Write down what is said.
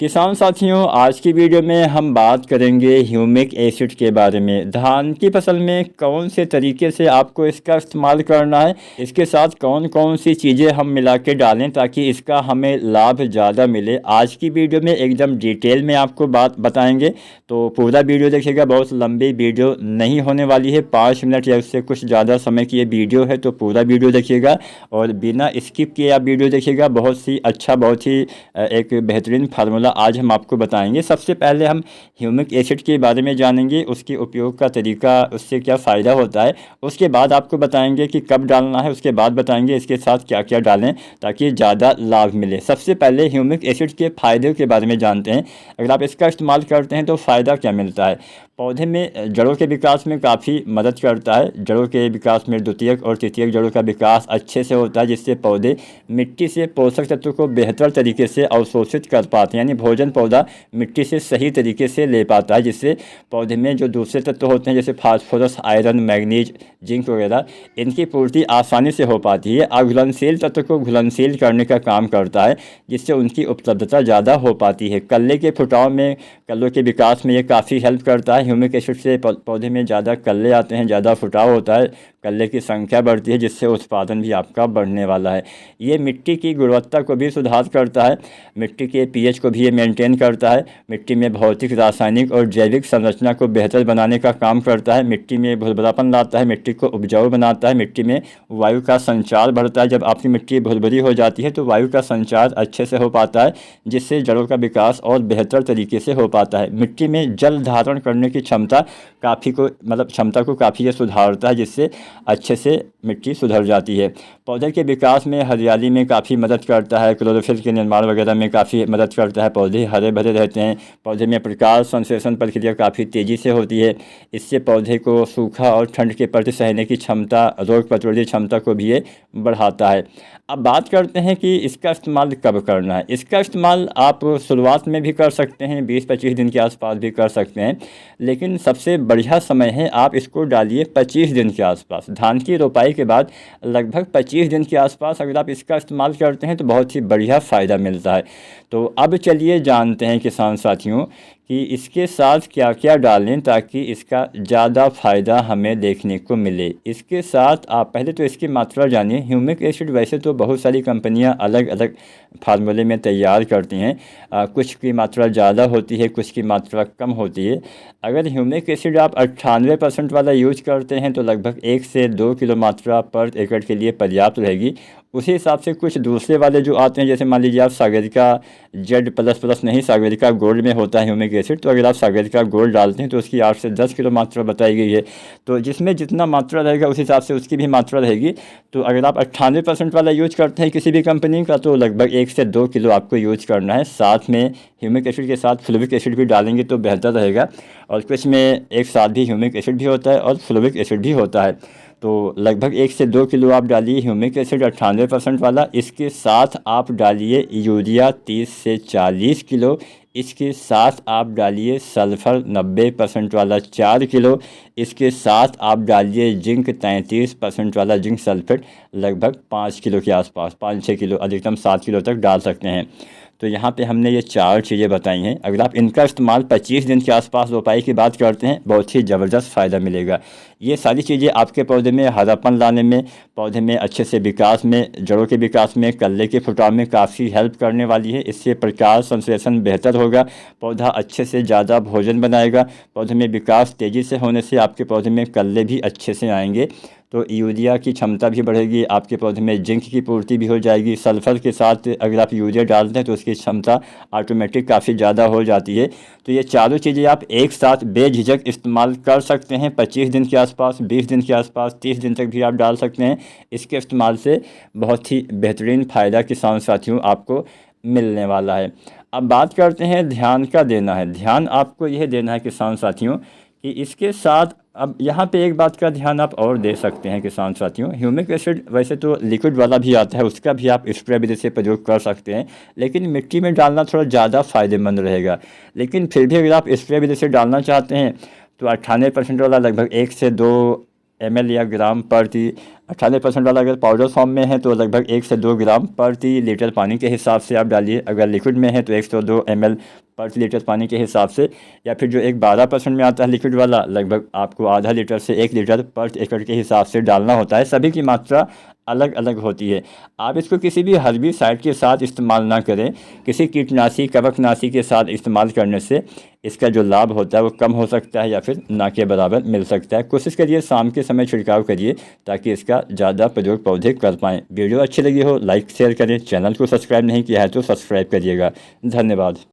किसान साथियों, आज की वीडियो में हम बात करेंगे ह्यूमिक एसिड के बारे में। धान की फसल में कौन से तरीके से आपको इसका इस्तेमाल करना है, इसके साथ कौन कौन सी चीज़ें हम मिला के डालें ताकि इसका हमें लाभ ज़्यादा मिले। आज की वीडियो में एकदम डिटेल में आपको बात बताएंगे, तो पूरा वीडियो देखिएगा। बहुत लंबी वीडियो नहीं होने वाली है, 5 मिनट या उससे कुछ ज़्यादा समय की ये वीडियो है, तो पूरा वीडियो देखिएगा और बिना स्किप किए आप वीडियो देखिएगा। बहुत ही एक बेहतरीन फार्मूला आज हम आपको बताएंगे। सबसे पहले हम ह्यूमिक एसिड के बारे में जानेंगे, उसके उपयोग का तरीका, उससे क्या फ़ायदा होता है। उसके बाद आपको बताएंगे कि कब डालना है, उसके बाद बताएंगे इसके साथ क्या क्या डालें ताकि ज़्यादा लाभ मिले। सबसे पहले ह्यूमिक एसिड के फ़ायदे के बारे में जानते हैं। अगर आप इसका इस्तेमाल करते हैं तो फ़ायदा क्या मिलता है। पौधे में जड़ों के विकास में काफ़ी मदद करता है। जड़ों के विकास में द्वितीयक और तृतीयक जड़ों का विकास अच्छे से होता है, जिससे पौधे मिट्टी से पोषक तत्वों को बेहतर तरीके से अवशोषित कर पाते हैं, यानी भोजन पौधा मिट्टी से सही तरीके से ले पाता है, जिससे पौधे में जो दूसरे तत्व होते हैं जैसे फास्फोरस, आयरन, मैग्नीज, जिंक वगैरह, इनकी पूर्ति आसानी से हो पाती है। अघुलनशील तत्व को घुलनशील करने का काम करता है, जिससे उनकी उपलब्धता ज़्यादा हो पाती है। कल्ले के फुटाव में, कल्लों के विकास में ये काफ़ी हेल्प करता है। ह्यूमिक एसिड से पौधे में ज़्यादा कल्ले आते हैं, ज़्यादा फुटाव होता है, कल्ले की संख्या बढ़ती है, जिससे उत्पादन भी आपका बढ़ने वाला है। ये मिट्टी की गुणवत्ता को भी सुधार करता है, मिट्टी के पीएच को भी ये मेंटेन करता है, मिट्टी में भौतिक, रासायनिक और जैविक संरचना को बेहतर बनाने का काम करता है, मिट्टी में भुरभुरापन लाता है, मिट्टी को उपजाऊ बनाता है, मिट्टी में वायु का संचार बढ़ता है। जब आपकी मिट्टी भुरभुरी हो जाती है तो वायु का संचार अच्छे से हो पाता है, जिससे जड़ों का विकास और बेहतर तरीके से हो पाता है। मिट्टी में जल धारण करने की क्षमता क्षमता को काफ़ी ये सुधारता है, जिससे अच्छे से मिट्टी सुधर जाती है। पौधे के विकास में, हरियाली में काफ़ी मदद करता है, क्लोरोफिल के निर्माण वगैरह में काफ़ी मदद करता है। पौधे हरे भरे रहते हैं, पौधे में प्रकाश संश्लेषण प्रक्रिया काफ़ी तेज़ी से होती है। इससे पौधे को सूखा और ठंड के प्रति सहने की क्षमता, रोग प्रतिरोधी क्षमता को भी ये बढ़ाता है। अब बात करते हैं कि इसका इस्तेमाल कब करना है। इसका इस्तेमाल आप शुरुआत में भी कर सकते हैं, 20-25 दिन के आसपास भी कर सकते हैं, लेकिन सबसे बढ़िया समय है आप इसको डालिए 25 दिन के आसपास। धान की रोपाई के बाद लगभग 25 दिन के आसपास अगर आप इसका इस्तेमाल करते हैं तो बहुत ही बढ़िया फ़ायदा मिलता है। तो अब चलिए जानते हैं किसान साथियों कि इसके साथ क्या क्या डालें ताकि इसका ज़्यादा फ़ायदा हमें देखने को मिले। इसके साथ आप पहले तो इसकी मात्रा जानिए। ह्यूमिक एसिड वैसे तो बहुत सारी कंपनियां अलग अलग फार्मूले में तैयार करती हैं, कुछ की मात्रा ज़्यादा होती है, कुछ की मात्रा कम होती है। अगर ह्यूमिक एसिड आप 98% वाला यूज करते हैं तो लगभग 1 से 2 किलो मात्रा पर एकड़ के लिए पर्याप्त रहेगी। उसी हिसाब से कुछ दूसरे वाले जो आते हैं, जैसे मान लीजिए आप सागरिका Z++ नहीं, सागरिका गोल्ड में होता है ह्यूमिक एसिड, तो अगर आप सागरिका गोल्ड डालते हैं तो उसकी 8 से 10 किलो मात्रा बताई गई है। तो जिसमें जितना मात्रा रहेगा उस हिसाब से उसकी भी मात्रा रहेगी। तो अगर आप 98% वाला यूज करते हैं किसी भी कंपनी का तो लगभग 1 से 2 किलो आपको यूज करना है। साथ में ह्यूमिक एसिड के साथ फ्लूविक एसिड भी डालेंगे तो बेहतर रहेगा, और कुछ में एक साथ भी ह्यूमिक एसिड भी होता है और फ्लूविक एसिड भी होता है। तो लगभग 1 से 2 किलो आप डालिए ह्यूमिक एसिड 98% वाला। इसके साथ आप डालिए यूरिया 30 से 40 किलो। इसके साथ आप डालिए सल्फ़र 90% वाला 4 किलो। इसके साथ आप डालिए जिंक 33% वाला जिंक सल्फेट लगभग 5 किलो के आसपास, 5-6 किलो, अधिकतम 7 किलो तक डाल सकते हैं। तो यहाँ पे हमने ये 4 चीज़ें बताई हैं। अगर आप इनका इस्तेमाल 25 दिन के आसपास रोपाई की बात करते हैं, बहुत ही ज़बरदस्त फ़ायदा मिलेगा। ये सारी चीज़ें आपके पौधे में हरापन लाने में, पौधे में अच्छे से विकास में, जड़ों के विकास में, कल्ले के फुटाव में काफ़ी हेल्प करने वाली है। इससे प्रकाश संश्लेषण बेहतर होगा, पौधा अच्छे से ज़्यादा भोजन बनाएगा, पौधे में विकास तेज़ी से होने से आपके पौधे में कल्ले भी अच्छे से आएंगे। तो यूरिया की क्षमता भी बढ़ेगी, आपके पौधे में जिंक की पूर्ति भी हो जाएगी। सल्फ़र के साथ अगर आप यूरिया डालते हैं तो उसकी क्षमता ऑटोमेटिक काफ़ी ज़्यादा हो जाती है। तो ये चारों चीज़ें आप एक साथ बेझिझक इस्तेमाल कर सकते हैं। 25 दिन के आसपास, 20 दिन के आसपास, 30 दिन तक भी आप डाल सकते हैं। इसके इस्तेमाल से बहुत ही बेहतरीन फ़ायदा किसान साथियों आपको मिलने वाला है। अब बात करते हैं ध्यान का देना है। ध्यान आपको यह देना है किसान साथियों कि इसके साथ अब यहाँ पे एक बात का ध्यान आप और दे सकते हैं किसान साथियों। ह्यूमिक एसिड वैसे तो लिक्विड वाला भी आता है, उसका भी आप स्प्रे विधि से प्रयोग कर सकते हैं, लेकिन मिट्टी में डालना थोड़ा ज़्यादा फ़ायदेमंद रहेगा। लेकिन फिर भी अगर आप स्प्रे विधि से डालना चाहते हैं तो 98% वाला लगभग 1 से 2 ml या ग्राम प्रति 98% वाला अगर पाउडर फॉर्म में है तो लगभग 1 से 2 ग्राम प्रति लीटर पानी के हिसाब से आप डालिए। अगर लिक्विड में है तो 102 ml प्रति लीटर पानी के हिसाब से, या फिर जो एक 12% में आता है लिक्विड वाला, लगभग आपको आधा लीटर से 1 लीटर प्रति एकड़ के हिसाब से डालना होता है। सभी की मात्रा अलग अलग होती है। आप इसको किसी भी हर्बिसाइड के साथ इस्तेमाल ना करें। किसी कीटनाशी कवकनाशी के साथ इस्तेमाल करने से इसका जो लाभ होता है वो कम हो सकता है या फिर ना के बराबर मिल सकता है। कोशिश करिए शाम के समय छिड़काव करिए ताकि इसका ज़्यादा प्रयोग पौधे कर पाएँ। वीडियो अच्छी लगी हो लाइक शेयर करें, चैनल को सब्सक्राइब नहीं किया है तो सब्सक्राइब करिएगा। धन्यवाद।